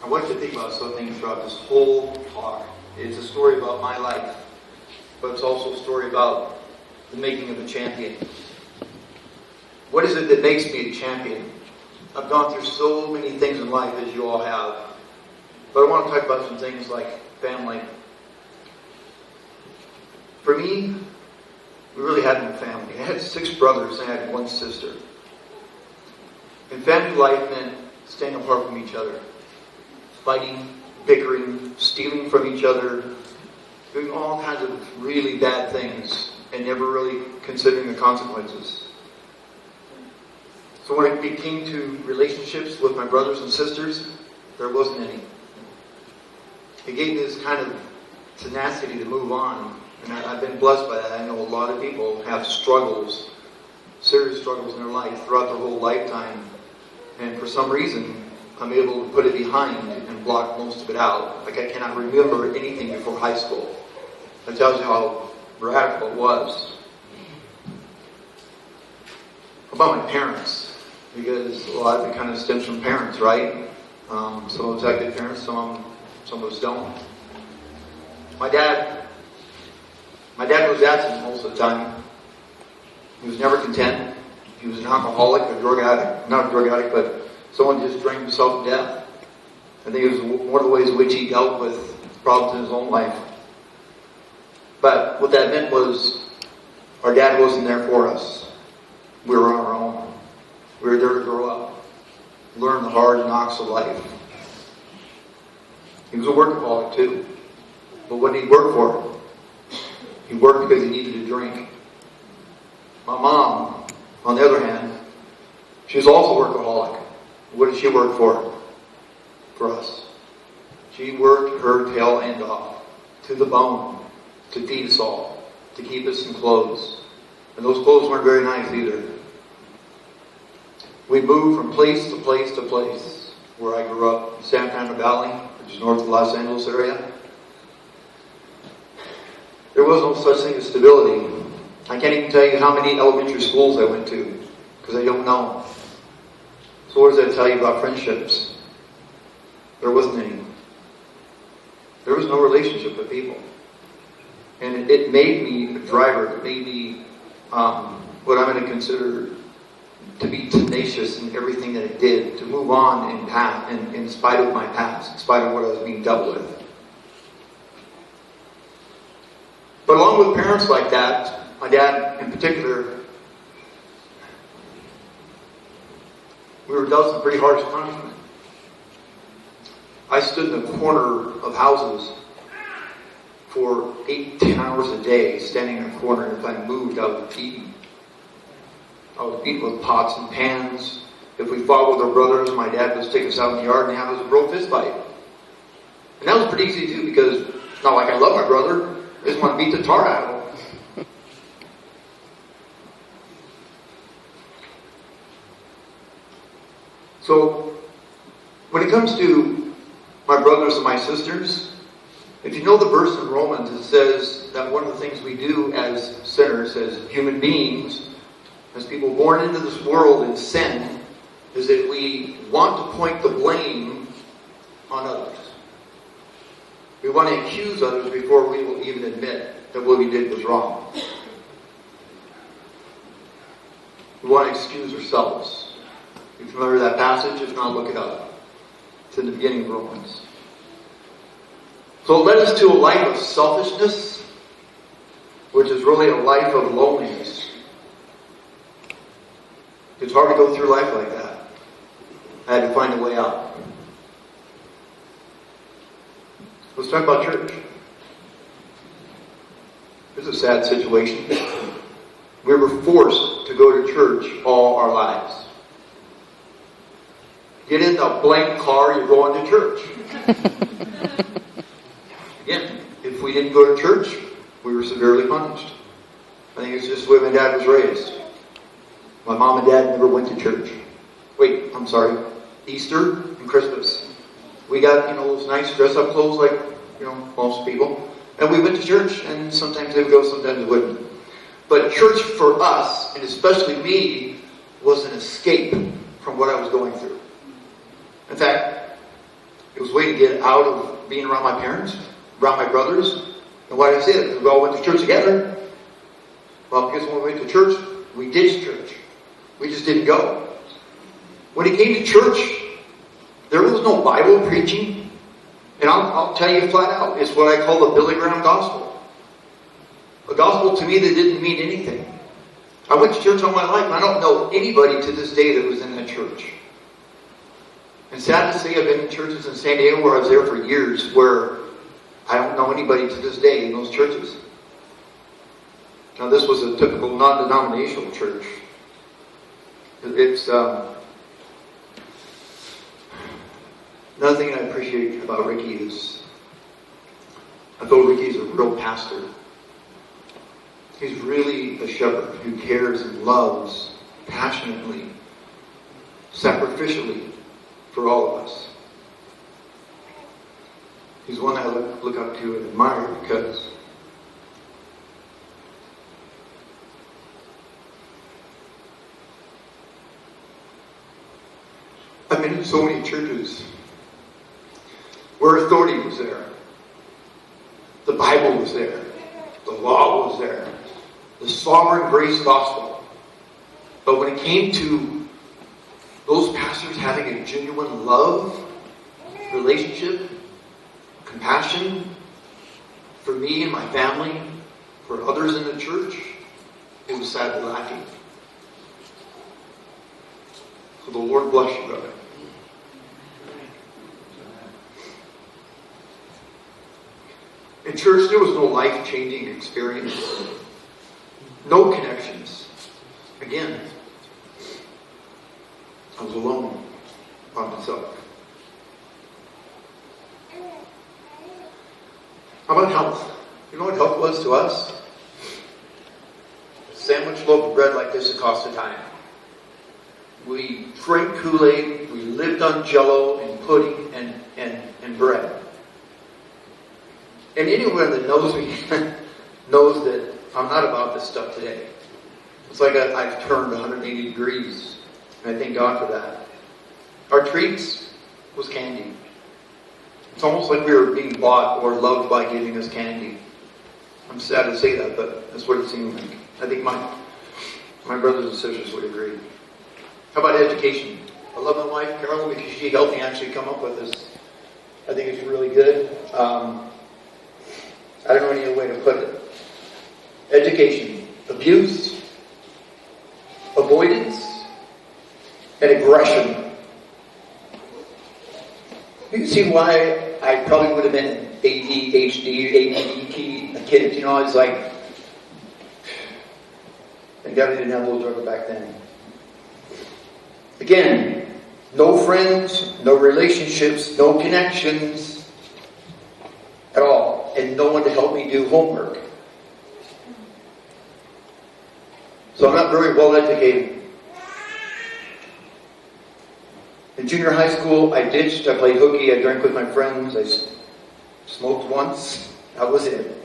I want you to think about something throughout this whole talk. It's a story about my life, but it's also a story about the making of a champion. What is it that makes me a champion? I've gone through so many things in life, as you all have, but I want to talk about some things like family. For me, we really had no family. I had 6 brothers and I had 1 sister. And family life meant staying apart from each other. Fighting, bickering, stealing from each other, doing all kinds of really bad things and never really considering the consequences. So when it came to relationships with my brothers and sisters, there wasn't any. It gave me this kind of tenacity to move on. And I've been blessed by that. I know a lot of people have struggles, serious struggles in their life throughout their whole lifetime. And for some reason, I'm able to put it behind and block most of it out. Like I cannot remember anything before high school. That tells you how radical it was. About my parents, because a lot of it kind of stems from parents, right? Some of us have good parents, some of us don't. My dad was absent most of the time. He was never content. He was an alcoholic, a drug addict. Not a drug addict, but someone who just drank himself to death. I think it was one of the ways in which he dealt with problems in his own life. But what that meant was our dad wasn't there for us. We were on our own. We were there to grow up, learn the hard knocks of life. He was a workaholic too. But what did he work for? He worked because he needed to drink. My mom, on the other hand, she was also a workaholic. What did she work for? For us. She worked her tail end off to the bone to feed us all, to keep us in clothes. And those clothes weren't very nice either. We moved from place to place to place. Where I grew up in San Fernando Valley, which is north of the Los Angeles area. There was no such thing as stability. I can't even tell you how many elementary schools I went to, because I don't know. So what does that tell you about friendships? There wasn't any. There was no relationship with people. And it made me a driver. It made me what I'm going to consider to be tenacious in everything that I did, to move on in spite of my past, in spite of what I was being dealt with. But along with parents like that, my dad in particular, we were dealt some pretty harsh punishment. I stood in the corner of houses for 8-10 hours a day, standing in a corner, and if I moved, I was beaten. I was beaten with pots and pans. If we fought with our brothers, my dad would take us out in the yard and have us a bro fist fight. And that was pretty easy to do, because it's not like I love my brother. I just want to beat the tar out of him. So, when it comes to my brothers and my sisters, if you know the verse in Romans, it says that one of the things we do as sinners, as human beings, as people born into this world in sin, is that we want to point the blame on others. We want to accuse others before we will even admit that what we did was wrong. We want to excuse ourselves. Are you familiar with that passage? If not, look it up. It's in the beginning of Romans. So it led us to a life of selfishness, which is really a life of loneliness. It's hard to go through life like that. I had to find a way out. Let's talk about church. It's a sad situation. We were forced to go to church all our lives. Get in the blank car, you're going to church. Again, if we didn't go to church, we were severely punished. I think it's just the way my dad was raised. My mom and dad never went to church. Easter and Christmas. We got, those nice dress-up clothes like, most people. And we went to church, and sometimes they would go, sometimes they wouldn't. But church for us, and especially me, was an escape from what I was going through. In fact, it was way way to get out of being around my parents, around my brothers. And why did I say that? Because we all went to church together. Well, because when we went to church, we ditched church. We just didn't go. When it came to church, there was no Bible preaching. And I'll tell you flat out, it's what I call the Billy Graham gospel. A gospel to me that didn't mean anything. I went to church all my life, and I don't know anybody to this day that was in that church. And sad to say, I've been in churches in San Diego where I was there for years, where I don't know anybody to this day in those churches. Now, this was a typical non-denominational church. It's another thing I appreciate about Ricky is I feel Ricky's a real pastor. He's really a shepherd who cares and loves passionately, sacrificially for all of us. He's one I look up to and admire because I've been in so many churches where authority was there. The Bible was there. The law was there. The sovereign grace gospel. But when it came to those pastors having a genuine love, relationship, compassion for me and my family, for others in the church, it was sadly lacking. So the Lord bless you, brother. In church, there was no life-changing experience. No connections. Again, I was alone by myself. How about health? You know what health was to us? A sandwich loaf of bread like this that cost a dime. We drank Kool-Aid, we lived on Jell-O and pudding and bread. And anyone that knows me knows that I'm not about this stuff today. It's like I've turned 180 degrees, and I thank God for that. Our treats was candy. It's almost like we were being bought or loved by giving us candy. I'm sad to say that, but that's what it seemed like. I think my brothers and sisters would agree. How about education? I love my wife, Carolyn, because she helped me actually come up with this. I think it's really good. I don't know any other way to put it. Education, abuse, avoidance, and aggression. You can see why I probably would have been an ADHD, ADD kid. You know, I was like, thank God I didn't have those drugs back then. Again, no friends, no relationships, no connections at all, and no one to help me do homework. So I'm not very well educated. In junior high school, I ditched, I played hooky, I drank with my friends, I smoked once, that was it.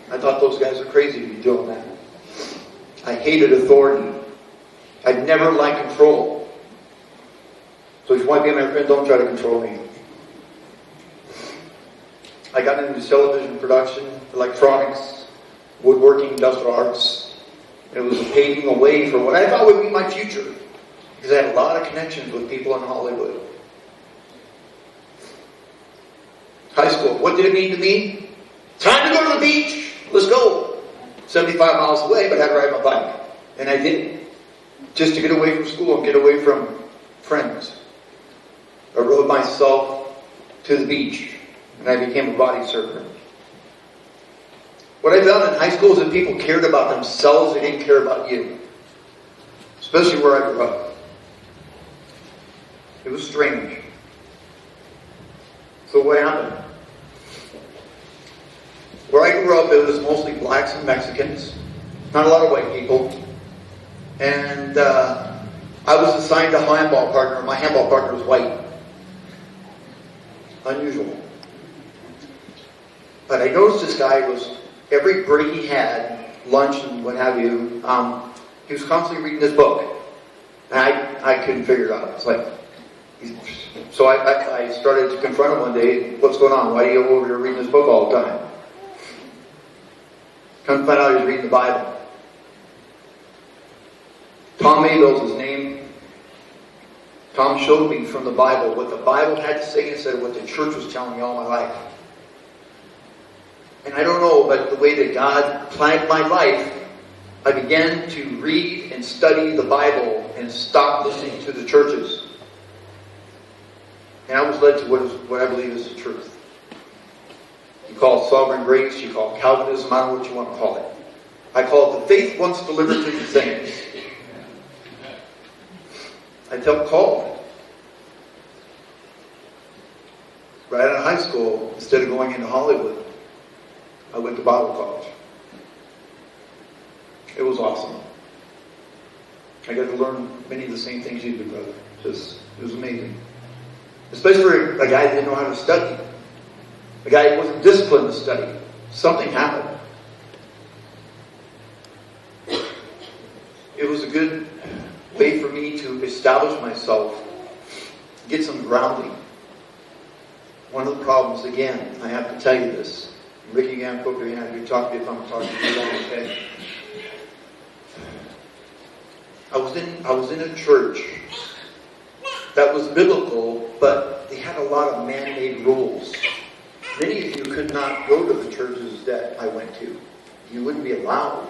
I thought those guys were crazy to be doing that. I hated authority. I'd never liked control. So if you want to be my friend, don't try to control me. I got into television production, electronics, woodworking, industrial arts. And it was paving the way for what I thought would be my future. Because I had a lot of connections with people in Hollywood. High school, what did it mean to me? Time to go to the beach. Let's go. 75 miles away, but I had to ride my bike. And I did. Just to get away from school and get away from friends. I rode myself to the beach. And I became a body surfer. What I found in high school is that people cared about themselves. They didn't care about you. Especially where I grew up. It was strange. So what happened? Where I grew up, it was mostly blacks and Mexicans. Not a lot of white people. And I was assigned a handball partner. My handball partner was white. Unusual. But I noticed this guy was, every break he had, lunch and what have you, he was constantly reading this book. And I couldn't figure it out. It's like, he's So I started to confront him one day. What's going on? Why are you over here reading this book all the time? Come to find out he's reading the Bible. Tom Abel's his name. Tom showed me from the Bible what the Bible had to say instead of what the church was telling me all my life. And I don't know, but the way that God planned my life, I began to read and study the Bible and stop listening to the churches. And I was led to what I believe is the truth. You call it sovereign grace, you call it Calvinism, I don't know what you want to call it. I call it the faith once delivered to the saints. I felt called. Right out of high school, instead of going into Hollywood, I went to Bible college. It was awesome. I got to learn many of the same things you did, brother. It was amazing. Especially for a guy that didn't know how to study. A guy that wasn't disciplined to study. Something happened. It was a good way for me to establish myself, get some grounding. One of the problems, again, I have to tell you this. Ricky Gampooker, you have to talk to me if I'm talking too long, okay? I was in a church that was biblical, but they had a lot of man-made rules. Many of you could not go to the churches that I went to. You wouldn't be allowed.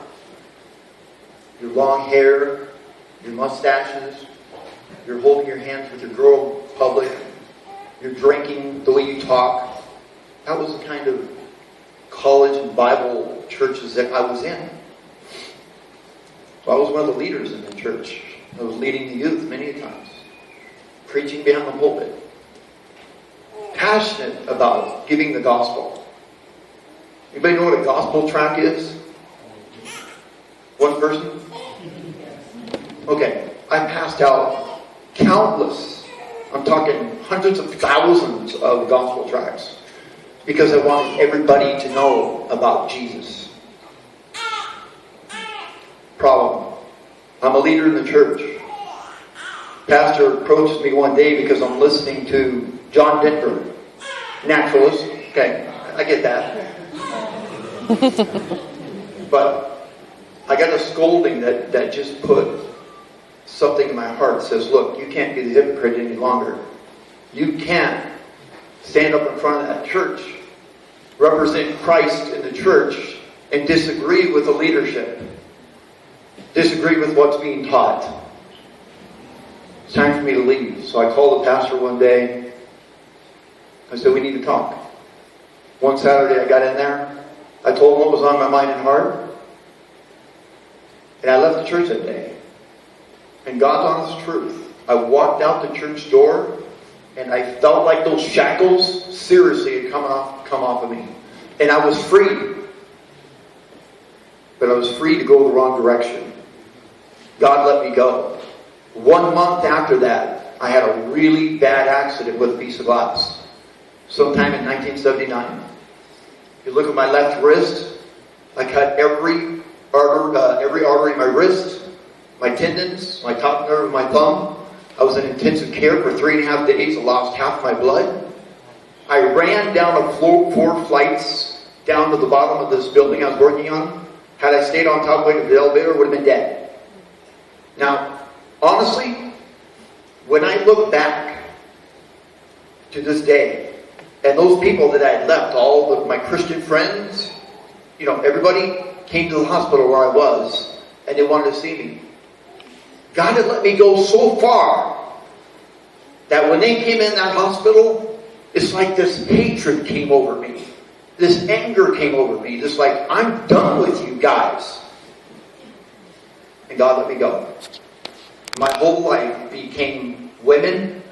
Your long hair, your mustaches, you're holding your hands with your girl in public, you're drinking, the way you talk. That was the kind of college and Bible churches that I was in. So I was one of the leaders in the church. I was leading the youth many times. Preaching behind the pulpit. Passionate about giving the gospel. Anybody know what a gospel tract is? One person? Okay. I passed out countless, I'm talking hundreds of thousands of gospel tracts. Because I wanted everybody to know about Jesus. Problem. I'm a leader in the church. Pastor approaches me one day because I'm listening to John Denver, naturalist. Okay, I get that. But I got a scolding that just put something in my heart that says, look, you can't be the hypocrite any longer. You can't stand up in front of that church, represent Christ in the church, and disagree with the leadership. Disagree with what's being taught. It's time for me to leave. So I called the pastor one day. I said, we need to talk. One Saturday I got in there. I told him what was on my mind and heart. And I left the church that day. And God's honest truth. I walked out the church door and I felt like those shackles seriously had come off of me. And I was free. But I was free to go the wrong direction. God let me go. 1 month after that, I had a really bad accident with a piece of glass. Sometime in 1979. You look at my left wrist, I cut every artery in my wrist, my tendons, my top nerve of my thumb. I was in intensive care for 3.5 days. I lost half my blood. I ran down the 4 flights down to the bottom of this building I was working on. Had I stayed on top of the elevator, I would have been dead. Now, honestly, when I look back to this day, and those people that I had left, all of my Christian friends, everybody came to the hospital where I was, and they wanted to see me. God had let me go so far that when they came in that hospital, it's like this hatred came over me. This anger came over me. This like, I'm done with you guys. And God let me go. My whole life became women,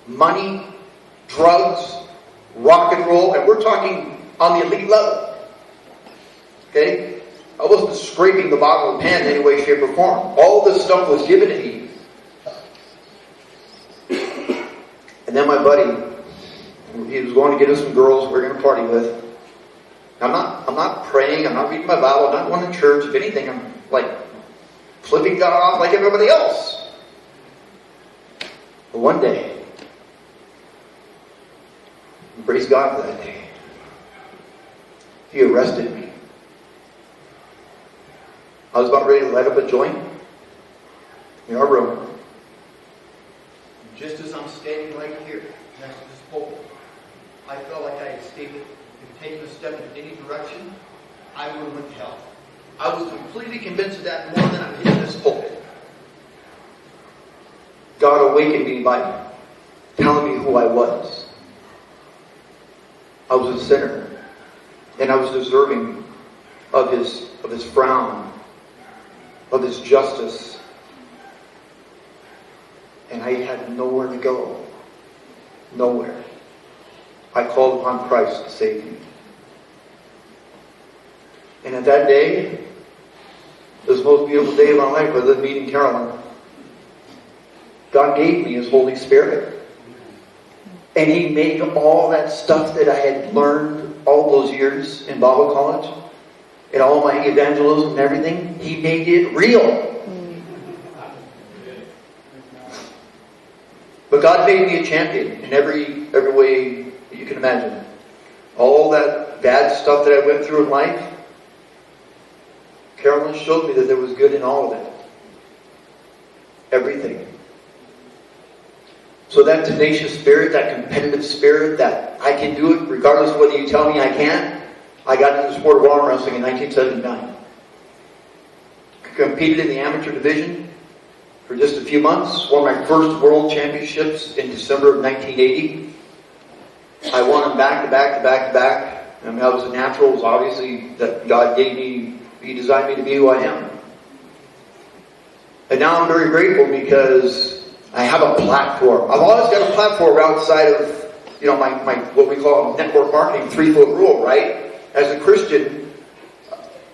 money, drugs, rock and roll, and we're talking on the elite level. Okay? I wasn't scraping the bottom of the pan in any way, shape, or form. All this stuff was given to me. And then my buddy, he was going to get us some girls we're going to party with. I'm not praying, I'm not reading my Bible, I'm not going to church. If anything, I'm like flipping God off like everybody else. But one day, Praise God for that day. He arrested me. I was about ready to light up a joint in our room. Just as I'm standing right here next to this pulpit, I felt like I had stated, if taken a step in any direction, I would have went to hell. I was completely convinced of that more than I'm hitting this pulpit. God awakened me by telling me who I was. I was a sinner, and I was deserving of his frown, of his justice, and I had nowhere to go. Nowhere. I called upon Christ to save me. And at that day, it was the most beautiful day of my life, other than meeting Carolyn. God gave me His Holy Spirit. And He made all that stuff that I had learned all those years in Bible college, and all my evangelism and everything, He made it real. But God made me a champion in every way you can imagine. All that bad stuff that I went through in life, Carolyn showed me that there was good in all of it. Everything. So that tenacious spirit, that competitive spirit, that I can do it regardless of whether you tell me I can't, I got into the sport of arm wrestling in 1979. Competed in the amateur division for just a few months. Won my first world championships in December of 1980. I won them back to back to back to back. I mean, I was a natural. It was obviously that God gave me, He designed me to be who I am. And now I'm very grateful because I have a platform. I've always got a platform outside of, my what we call network marketing 3-foot rule, right? As a Christian,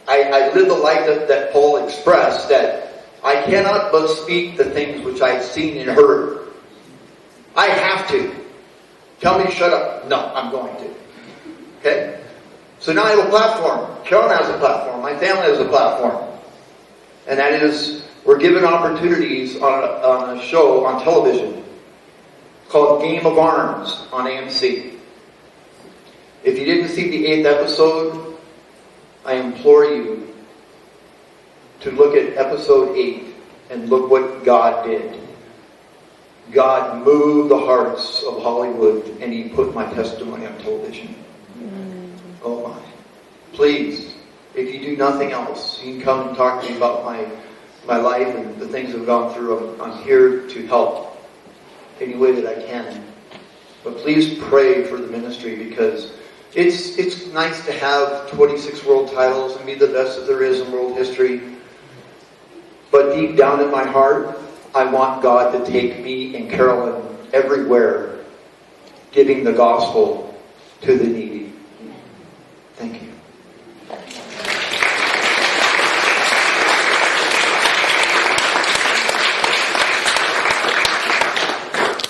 I live the life that Paul expressed, that I cannot but speak the things which I've seen and heard. I have to. Tell me to shut up. No, I'm going to. Okay? So now I have a platform. Carolyn has a platform. My family has a platform. And that is, we're given opportunities on a show on television called Game of Arms on AMC. If you didn't see the 8th episode, I implore you to look at episode 8 and look what God did. God moved the hearts of Hollywood, and He put my testimony on television. Oh my. Please, if you do nothing else, you can come and talk to me about my life and the things I've gone through. I'm here to help any way that I can. But please pray for the ministry, because it's nice to have 26 world titles and be the best that there is in world history. But deep down in my heart, I want God to take me and Carolyn everywhere, giving the gospel to the needy. Thank you.